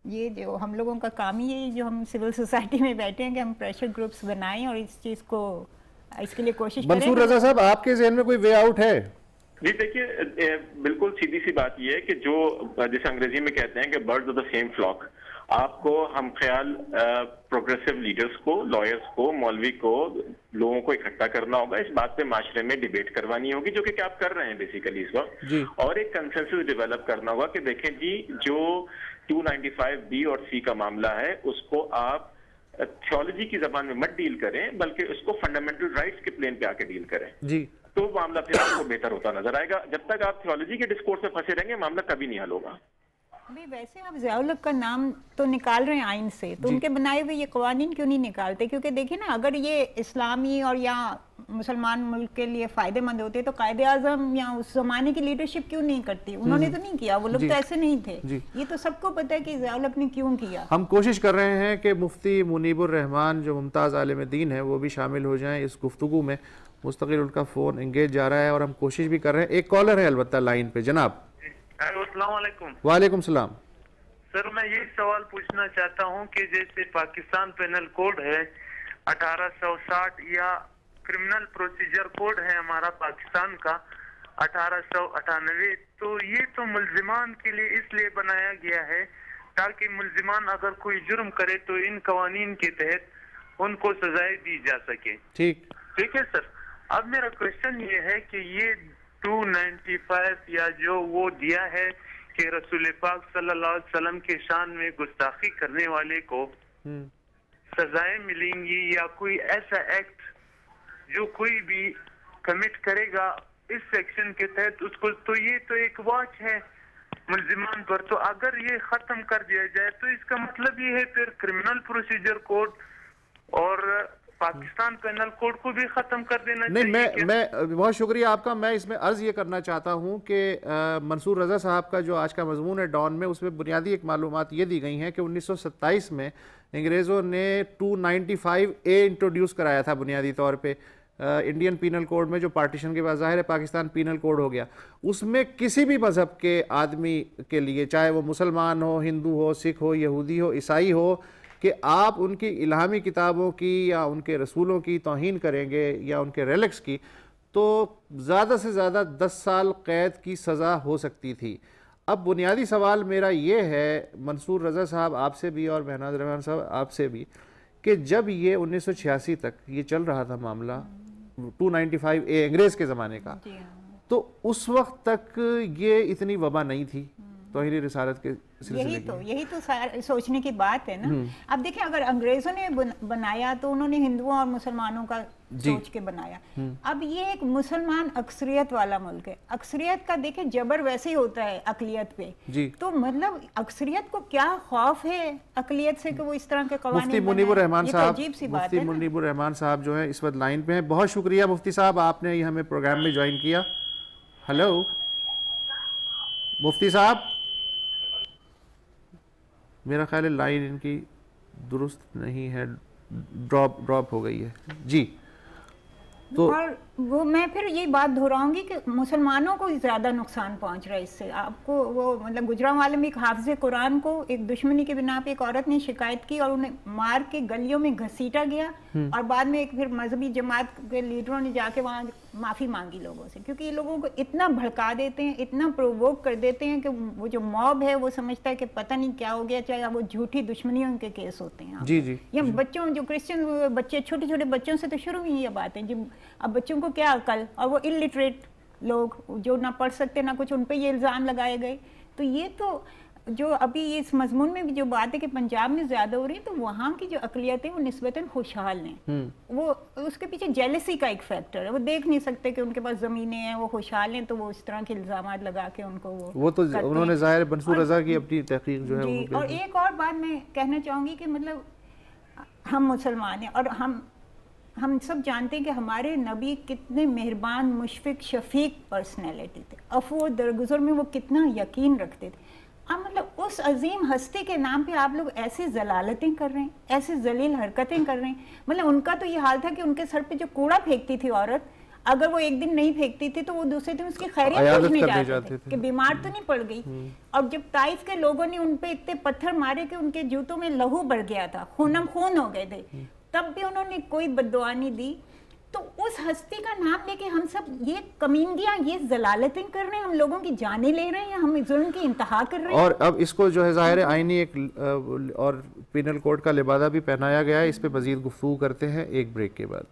ये जो हम लोगों का काम ही है, जो हम सिविल सोसाइटी में बैठे हैं कि हम प्रेशर ग्रुप्स बनाएं और इस चीज़ को, इसके लिए कोशिश करें। मंसूर रजा साहब, आपके ज़हन में कोई वे आउट है? जी देखिए, बिल्कुल सीधी सी बात यह है कि जो जिसे अंग्रेजी में कहते हैं कि birds of the same flock, आपको हम ख्याल प्रोग्रेसिव लीडर्स को, लॉयर्स को, मौलवी को, लोगों को इकट्ठा करना होगा, इस बात पे माशरे में डिबेट करवानी होगी, जो कि आप कर रहे हैं बेसिकली इस वक्त, और एक कंसेंसस डेवलप करना होगा कि देखें जी, जो 295B और C का मामला है उसको आप थियोलॉजी की जबान में मत डील करें, बल्कि उसको फंडामेंटल राइट्स के प्लेन पे आके डील करें जी, तो मामला फिर आपको बेहतर होता नजर आएगा। जब तक आप थियोलॉजी के डिस्कोर्स में फंसे रहेंगे, मामला कभी नहीं हल होगा। अभी वैसे आप ज़ियाउल हक का नाम तो निकाल रहे हैं आइन से, तो उनके बनाए हुए ये कवानीन क्यों नहीं निकालते? क्योंकि देखिए ना, अगर ये इस्लामी और या मुसलमान मुल्क के लिए फ़ायदेमंद होते तो कायदे आज़म या उस ज़माने की लीडरशिप क्यों नहीं करती? उन्होंने तो नहीं किया, वो लोग तो ऐसे नहीं थे। ये तो सबको पता है कि ज़ियाउल हक ने क्यों किया। हम कोशिश कर रहे हैं कि मुफ्ती मुनीबुर रहमान जो मुमताज़ आलिम दीन है वो भी शामिल हो जाएं इस गुफ्तगू में। मुस्तकिल उनका फ़ोन एंगेज जा रहा है और हम कोशिश भी कर रहे हैं। एक कॉलर है अलबत्ता लाइन पे। जनाब वालेकुम सलाम। सर, मैं ये सवाल पूछना चाहता हूँ कि जैसे पाकिस्तान पेनल कोड है 1860 या क्रिमिनल प्रोसीजर कोड है हमारा पाकिस्तान का 1898, तो ये तो मुल्जिमान के लिए इसलिए बनाया गया है ताकि मुल्जिमान अगर कोई जुर्म करे तो इन कवानीन के तहत उनको सजाएं दी जा सके। ठीक है सर। अब मेरा क्वेश्चन ये है कि ये 295 या जो वो दिया है कि रसूल पाक सल्लल्लाहु अलैहि वसल्लम के शान में गुस्ताखी करने वाले को सजाएं मिलेंगी, या कोई ऐसा एक्ट जो कोई भी कमिट करेगा इस सेक्शन के तहत उसको, तो ये तो एक वॉच है मुल्जिमान पर, तो अगर ये खत्म कर दिया जाए तो इसका मतलब ये है फिर क्रिमिनल प्रोसीजर कोड और पाकिस्तान पेनल कोड को भी खत्म कर देना चाहिए। नहीं, मैं बहुत शुक्रिया आपका। मैं इसमें अर्ज ये करना चाहता हूँ कि मंसूर रजा साहब का जो आज का मजमून है डॉन में, उसमें बुनियादी एक मालूमात ये दी गई हैं कि 1927 में अंग्रेज़ों ने 295A इंट्रोड्यूस कराया था बुनियादी तौर पे इंडियन पीनल कोड में, जो पार्टीशन के बाद ज़ाहिर है पाकिस्तान पीनल कोड हो गया। उसमें किसी भी मज़हब के आदमी के लिए, चाहे वो मुसलमान हो, हिंदू हो, सिख हो, यहूदी हो, ईसाई हो, कि आप उनकी इल्हामी किताबों की या उनके रसूलों की तौहीन करेंगे या उनके रेलिक्स की, तो ज़्यादा से ज़्यादा 10 साल कैद की सज़ा हो सकती थी। अब बुनियादी सवाल मेरा ये है मंसूर रज़ा साहब आपसे भी और महनाज रहमान साहब आपसे भी, कि जब ये 1986 तक ये चल रहा था मामला 295A अंग्रेज़ के ज़माने का, तो उस वक्त तक ये इतनी वबा नहीं थी तौहीन रिसालत के सिलसिले। यही तो सोचने की बात है ना। अब देखिए, अगर अंग्रेजों ने बनाया तो उन्होंने हिंदुओं और मुसलमानों का सोच के बनाया। अब ये एक मुसलमान अक्सरियत वाला मुल्क है। अक्सरियत का देखिए जबर वैसे ही होता है अकलियत पे, तो मतलब अक्सरियत को क्या खौफ है अकलियत से कि वो इस तरह के कवानीन। मुफ्ती मुनीबुर रहमान साहब, मुफ्ती मुनीबुर रहमान साहब जो है इस वक्त लाइन पे हैं। बहुत शुक्रिया मुफ्ती साहब, आपने ये हमें प्रोग्राम में ज्वाइन किया। हेलो मुफ्ती साहब, मेरा ख्याल है लाइन इनकी दुरुस्त नहीं है, ड्रॉप हो गई है जी। तो और वो मैं फिर ये बात दोहराऊंगी कि मुसलमानों को ज़्यादा नुकसान पहुंच रहा है इससे। आपको वो मतलब गुजरांवाले में एक हाफिज़ कुरान को एक दुश्मनी के बिना पे एक औरत ने शिकायत की और उन्हें मार के गलियों में घसीटा गया, और बाद में एक फिर मजहबी जमात के लीडरों ने जाके वहाँ माफ़ी मांगी लोगों से, क्योंकि ये लोगों को इतना भड़का देते हैं, इतना प्रोवोक कर देते हैं कि वो जो मॉब है वो समझता है कि पता नहीं क्या हो गया, चाहे वो झूठी दुश्मनियों के केस होते हैं। जी जी। या बच्चों, जो क्रिश्चियन बच्चे, छोटे छोटे बच्चों से तो शुरू ही ये बात है जी। अब बच्चों को क्या अकल, और वो इलिटरेट लोग जो ना पढ़ सकते ना कुछ, उन पे ये इल्ज़ाम लगाए गए। तो ये तो जो अभी इस मजमून में भी जो बात है कि पंजाब में ज़्यादा हो रही है, तो वहाँ की जो अकलियतें वो निस्बतन खुशहाल हैं। वो उसके पीछे जेलसी का एक फैक्टर है। वो देख नहीं सकते कि उनके पास ज़मीनें हैं, वो खुशहाल हैं, तो वो इस तरह के इल्ज़ाम लगा के उनको वो तो उन्होंने ज़ाहिर मंसूर रज़ा की अपनी तहकीक जो है। और एक और बात मैं कहना चाहूँगी कि मतलब हम मुसलमान हैं और हम सब जानते हैं कि हमारे नबी कितने मेहरबान, मुशफिक, शफीक पर्सनैलिटी थे। अफू दरगुजर में वो कितना यकीन रखते थे। अब मतलब उस अजीम हस्ती के नाम पे आप लोग ऐसी जलालतें कर रहे हैं, ऐसी जलील हरकतें कर रहे हैं। मतलब उनका तो ये हाल था कि उनके सर पे जो कूड़ा फेंकती थी औरत, अगर वो एक दिन नहीं फेंकती थी तो वो दूसरे दिन उसकी खैरियत पूछने जाते थे कि बीमार तो नहीं पड़ गई। और जब ताइफ के लोगों ने उन पे इतने पत्थर मारे कि उनके जूतों में लहू बढ़ गया था, खूनम खून हो गए थे, तब भी उन्होंने कोई बद्दुआ नहीं दी। तो उस हस्ती का नाम लेके हम सब ये कमींदियां, ये जलालतें कर रहे हैं, हम लोगों की जानें ले रहे हैं, हम जुल्म की इंतहा कर रहे हैं। और अब इसको जो है ज़ाहिर आईनी एक और पिनल कोड का लिबादा भी पहनाया गया है। इस पे मज़ीद गुफ्तगू करते हैं एक ब्रेक के बाद।